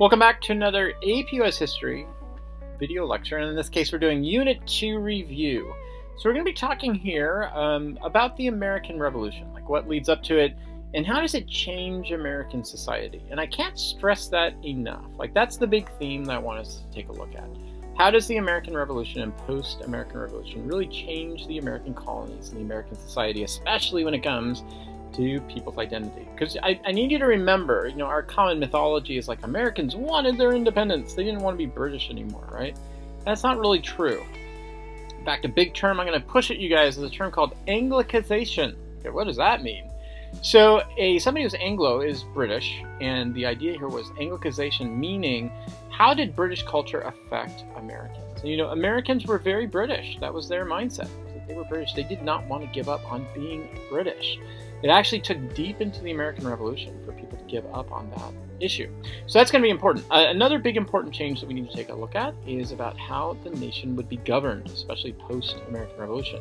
Welcome back to another APUSH history video lecture, and in this case we're doing Unit 2 review. So we're going to be talking here about the American Revolution, like what leads up to it, and how does it change American society. And I can't stress that enough. Like, that's the big theme that I want us to take a look at. How does the American Revolution and post-American Revolution really change the American colonies and the American society, especially when it comes to people's identity? Because I need you to remember, our common mythology is like Americans wanted their independence. They didn't want to be British anymore, right? That's not really true. In fact, a big term I'm going to push at you guys is a term called Anglicization. Okay, what does that mean? So somebody who's Anglo is British, and the idea here was Anglicization, meaning how did British culture affect Americans? And Americans were very British. That was their mindset. They were British. They did not want to give up on being British. It actually took deep into the American Revolution for people to give up on that issue. So that's going to be important. Another big important change that we need to take a look at is about how the nation would be governed, especially post-American Revolution.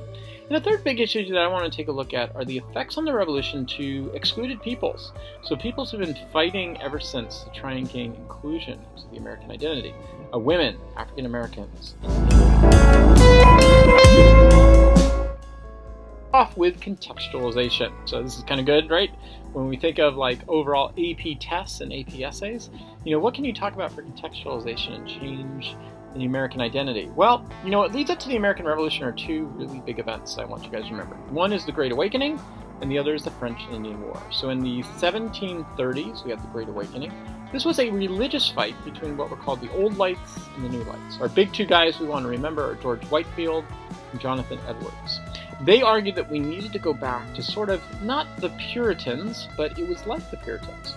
And the third big issue that I want to take a look at are the effects on the revolution to excluded peoples. So peoples who have been fighting ever since to try and gain inclusion into the American identity. Women, African Americans. Off with contextualization. So this is kind of good, right? When we think of like overall AP tests and AP essays, what can you talk about for contextualization and change in the American identity? Well, what leads up to the American Revolution are two really big events I want you guys to remember. One is the Great Awakening, and the other is the French and Indian War. So in the 1730s, we had the Great Awakening. This was a religious fight between what were called the Old Lights and the New Lights. Our big two guys we want to remember are George Whitefield and Jonathan Edwards. They argued that we needed to go back to sort of, not the Puritans, but it was like the Puritans.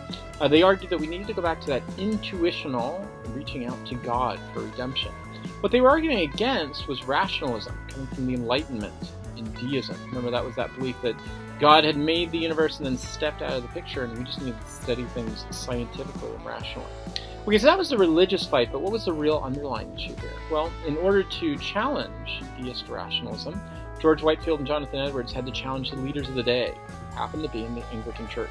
They argued that we needed to go back to that intuitional reaching out to God for redemption. What they were arguing against was rationalism, coming from the Enlightenment in deism. Remember, that was that belief that God had made the universe and then stepped out of the picture, and we just needed to study things scientifically and rationally. Okay, so that was the religious fight, but what was the real underlying issue here? Well, in order to challenge deist rationalism, George Whitefield and Jonathan Edwards had to challenge the leaders of the day, who happened to be in the Anglican Church.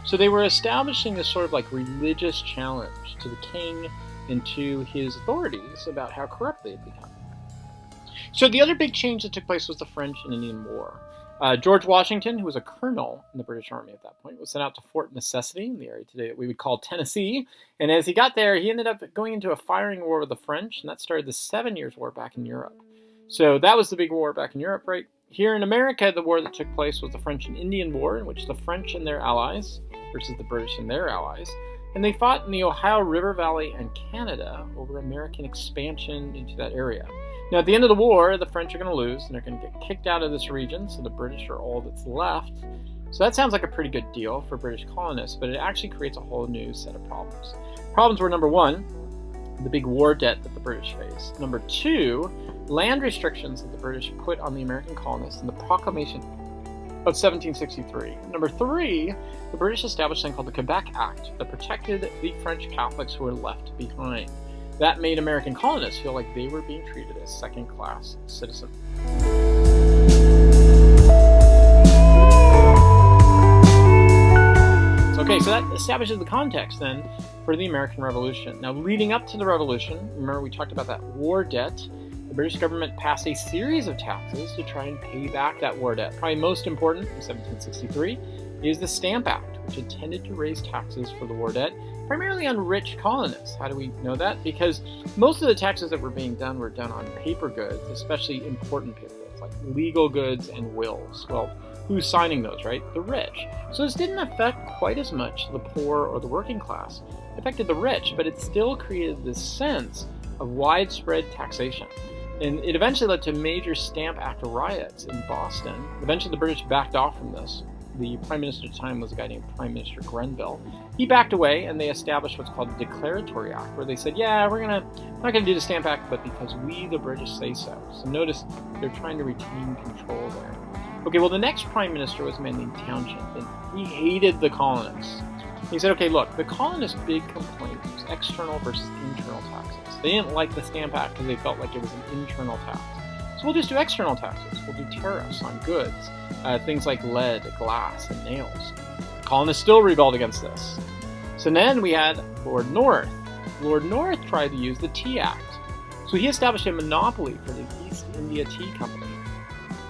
So they were establishing this sort of like religious challenge to the king and to his authorities about how corrupt they had become. So the other big change that took place was the French and Indian War. George Washington, who was a colonel in the British Army at that point, was sent out to Fort Necessity in the area today that we would call Tennessee. And as he got there, he ended up going into a firing war with the French, and that started the 7 Years' War back in Europe. So that was the big war back in Europe, right? Here in America, the war that took place was the French and Indian War, in which the French and their allies versus the British and their allies. And they fought in the Ohio River Valley and Canada over American expansion into that area. Now, at the end of the war, the French are going to lose, and they're going to get kicked out of this region, so the British are all that's left. So that sounds like a pretty good deal for British colonists, but it actually creates a whole new set of problems. Problems were, number one, the big war debt that the British faced. Number two, land restrictions that the British put on the American colonists in the Proclamation of 1763. Number three, the British established something called the Quebec Act that protected the French Catholics who were left behind. That made American colonists feel like they were being treated as second-class citizens. Okay, so that establishes the context then for the American Revolution. Now, leading up to the Revolution, remember we talked about that war debt. The British government passed a series of taxes to try and pay back that war debt. Probably most important in 1763 is the Stamp Act, which intended to raise taxes for the war debt, primarily on rich colonists. How do we know that? Because most of the taxes that were being done were done on paper goods, especially important paper goods, like legal goods and wills. Well, who's signing those, right? The rich. So this didn't affect quite as much the poor or the working class. It affected the rich, but it still created this sense of widespread taxation. And it eventually led to major Stamp Act riots in Boston. Eventually the British backed off from this. The Prime Minister at the time was a guy named Prime Minister Grenville. He backed away, and they established what's called the Declaratory Act, where they said, yeah, we're not going to do the Stamp Act, but because we, the British, say so. So notice they're trying to retain control there. Okay, well, the next Prime Minister was a man named Townshend, and he hated the colonists. He said, okay, look, the colonists' big complaint was external versus internal taxes. They didn't like the Stamp Act because they felt like it was an internal tax. So we'll just do external taxes. We'll do tariffs on goods, things like lead, glass, and nails. Colonists still rebelled against this. So then we had Lord North. Lord North tried to use the Tea Act. So he established a monopoly for the East India Tea Company.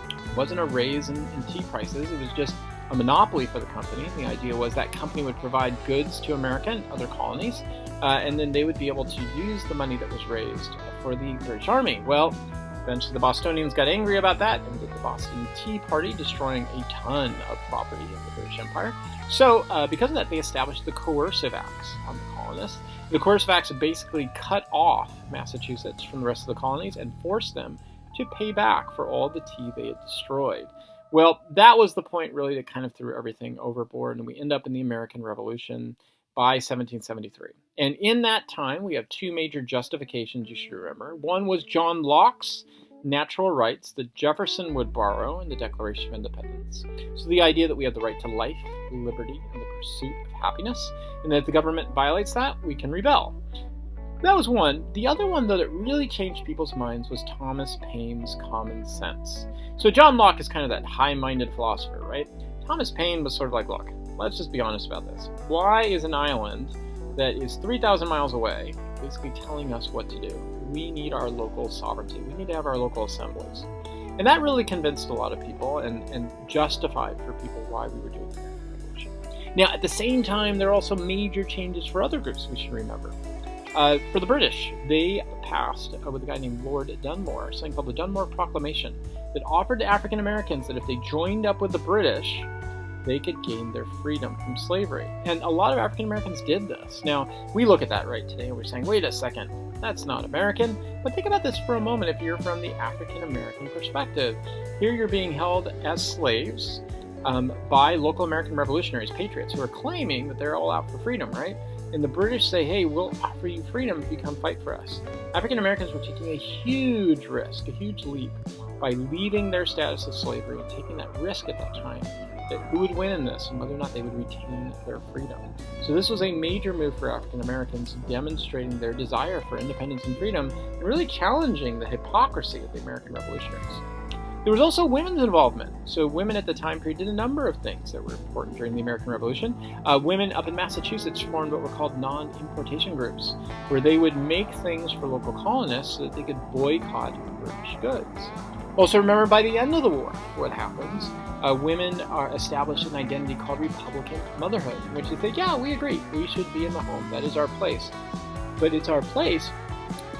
It wasn't a raise in tea prices, it was just a monopoly for the company. The idea was that company would provide goods to America and other colonies, and then they would be able to use the money that was raised for the British Army. Well, eventually the Bostonians got angry about that and did the Boston Tea Party, destroying a ton of property of the British Empire. So because of that, they established the Coercive Acts on the colonists. The Coercive Acts basically cut off Massachusetts from the rest of the colonies and forced them to pay back for all the tea they had destroyed. Well, that was the point really that kind of threw everything overboard, and we end up in the American Revolution by 1773. And in that time, we have two major justifications you should remember. One was John Locke's natural rights that Jefferson would borrow in the Declaration of Independence. So the idea that we have the right to life, liberty, and the pursuit of happiness, and that if the government violates that, we can rebel. That was one. The other one, though, that really changed people's minds was Thomas Paine's common sense. So John Locke is kind of that high-minded philosopher, right? Thomas Paine was sort of like, look, let's just be honest about this. Why is an island that is 3,000 miles away basically telling us what to do? We need our local sovereignty. We need to have our local assemblies. And that really convinced a lot of people and justified for people why we were doing the American Revolution. Now, at the same time, there are also major changes for other groups we should remember. For the British, they passed, with a guy named Lord Dunmore, something called the Dunmore Proclamation, that offered to African Americans that if they joined up with the British, they could gain their freedom from slavery. And a lot of African Americans did this. Now, we look at that right today and we're saying, wait a second, that's not American. But think about this for a moment if you're from the African American perspective. Here you're being held as slaves by local American revolutionaries, patriots, who are claiming that they're all out for freedom, right? And the British say, hey, we'll offer you freedom if you come fight for us. African Americans were taking a huge risk, a huge leap, by leaving their status of slavery and taking that risk at that time, that who would win in this and whether or not they would retain their freedom. So this was a major move for African Americans, demonstrating their desire for independence and freedom, and really challenging the hypocrisy of the American revolutionaries. There was also women's involvement. So women at the time period did a number of things that were important during the American Revolution. Women up in Massachusetts formed what were called non-importation groups, where they would make things for local colonists so that they could boycott British goods. Also remember, by the end of the war, what happens? Women are established an identity called Republican motherhood, in which they think, yeah, we agree, we should be in the home. That is our place. But it's our place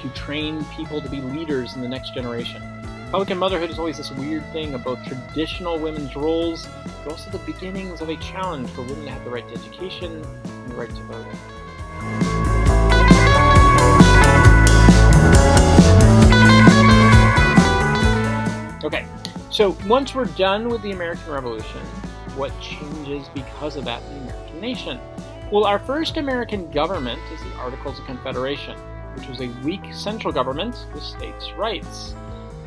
to train people to be leaders in the next generation. Republican motherhood is always this weird thing of both traditional women's roles, but also the beginnings of a challenge for women to have the right to education and the right to voting. Okay, so once we're done with the American Revolution, what changes because of that in the American nation? Well, our first American government is the Articles of Confederation, which was a weak central government with states' rights.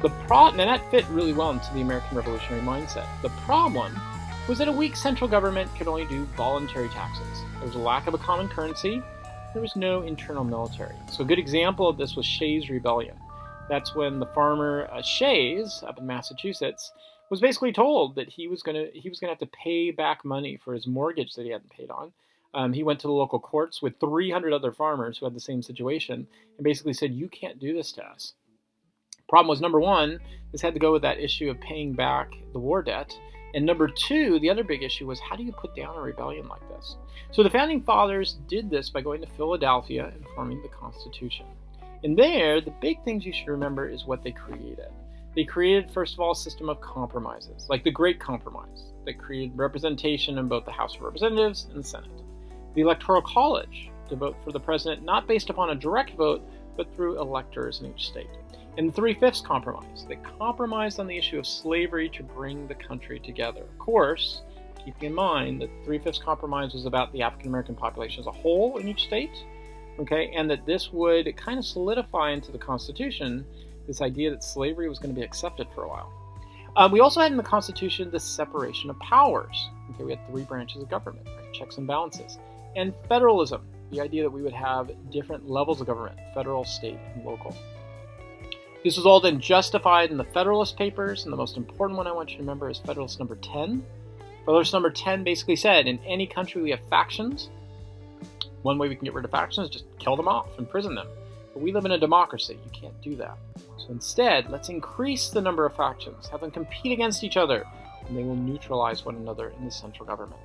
And that fit really well into the American revolutionary mindset. The problem was that a weak central government could only do voluntary taxes. There was a lack of a common currency. There was no internal military. So a good example of this was Shays' Rebellion. That's when the farmer Shays up in Massachusetts was basically told that he was going to have to pay back money for his mortgage that he hadn't paid on. He went to the local courts with 300 other farmers who had the same situation and basically said, you can't do this to us. Problem was, number one, this had to go with that issue of paying back the war debt. And number two, the other big issue was, how do you put down a rebellion like this? So the Founding Fathers did this by going to Philadelphia and forming the Constitution. And there, the big things you should remember is what they created. They created, first of all, a system of compromises, like the Great Compromise, that created representation in both the House of Representatives and the Senate. The Electoral College, to vote for the president not based upon a direct vote, but through electors in each state. And the Three-Fifths Compromise, that compromised on the issue of slavery to bring the country together. Of course, keeping in mind that the Three-Fifths Compromise was about the African-American population as a whole in each state, okay, and that this would kind of solidify into the Constitution this idea that slavery was going to be accepted for a while. We also had in the Constitution the separation of powers. Okay, we had three branches of government, right? Checks and balances. And federalism, the idea that we would have different levels of government, federal, state, and local. This was all then justified in the Federalist Papers, and the most important one I want you to remember is Federalist number 10. Federalist number 10 basically said, in any country we have factions, One way we can get rid of factions is just kill them off, imprison them. But we live in a democracy. You can't do that. So instead, let's increase the number of factions, have them compete against each other, and they will neutralize one another in the central government.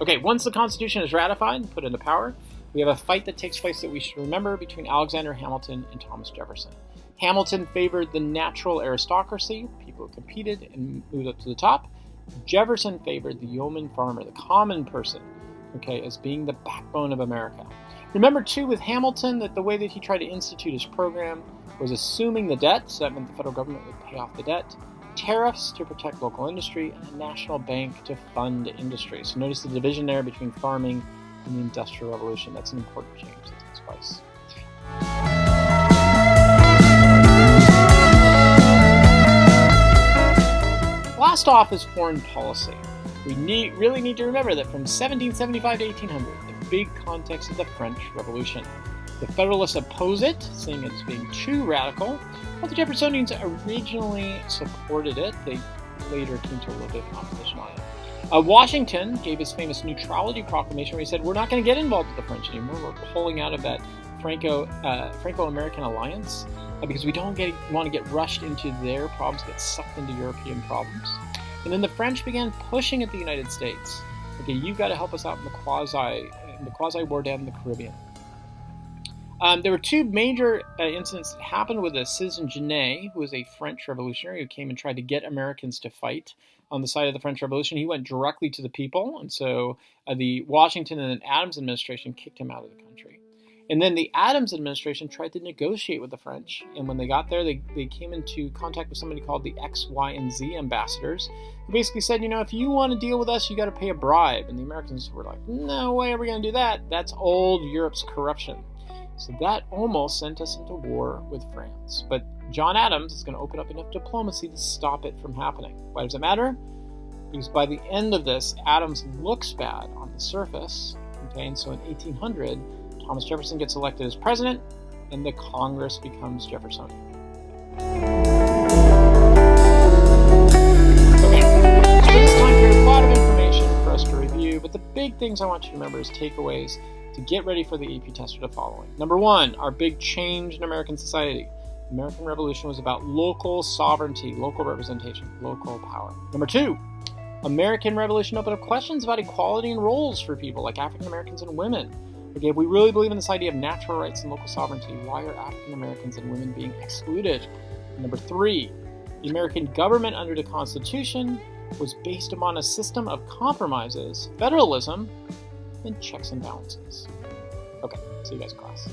Okay, once the Constitution is ratified and put into power, we have a fight that takes place that we should remember between Alexander Hamilton and Thomas Jefferson. Hamilton favored the natural aristocracy, people who competed and moved up to the top. Jefferson favored the yeoman farmer, the common person, as being the backbone of America. Remember, too, with Hamilton, that the way that he tried to institute his program was assuming the debt, so that meant the federal government would pay off the debt, tariffs to protect local industry, and a national bank to fund industry. So notice the division there between farming and the Industrial Revolution. That's an important change that takes place. Last off is foreign policy. We really need to remember that from 1775 to 1800, the big context is the French Revolution. The Federalists oppose it, saying it as being too radical, while the Jeffersonians originally supported it. They later came to a little bit of opposition on it. Washington gave his famous neutrality proclamation where he said, we're not going to get involved with the French anymore. We're pulling out of that Franco-American alliance because we don't want to get rushed into their problems, get sucked into European problems. And then the French began pushing at the United States. You've got to help us out in the quasi war down in the Caribbean. There were two major incidents that happened with a citizen Genet, who was a French revolutionary who came and tried to get Americans to fight on the side of the French Revolution. He went directly to the people, and so the Washington and then Adams administration kicked him out of the country. And then the Adams administration tried to negotiate with the French, and when they got there, they came into contact with somebody called the X, Y, and Z ambassadors, who basically said, if you want to deal with us, you got to pay a bribe. And the Americans were like, no way are we going to do that. That's old Europe's corruption. So that almost sent us into war with France. But John Adams is going to open up enough diplomacy to stop it from happening. Why does it matter? Because by the end of this, Adams looks bad on the surface. And so in 1800, Thomas Jefferson gets elected as president, and the Congress becomes Jeffersonian. Okay, so this time period, a lot of information for us to review, but the big things I want you to remember as takeaways to get ready for the AP test are the following. Number one, our big change in American society. The American Revolution was about local sovereignty, local representation, local power. Number two, American Revolution opened up questions about equality and roles for people like African Americans and women. If we really believe in this idea of natural rights and local sovereignty, why are African Americans and women being excluded? Number three, the American government under the Constitution was based upon a system of compromises, federalism, and checks and balances. Okay, see you guys in class.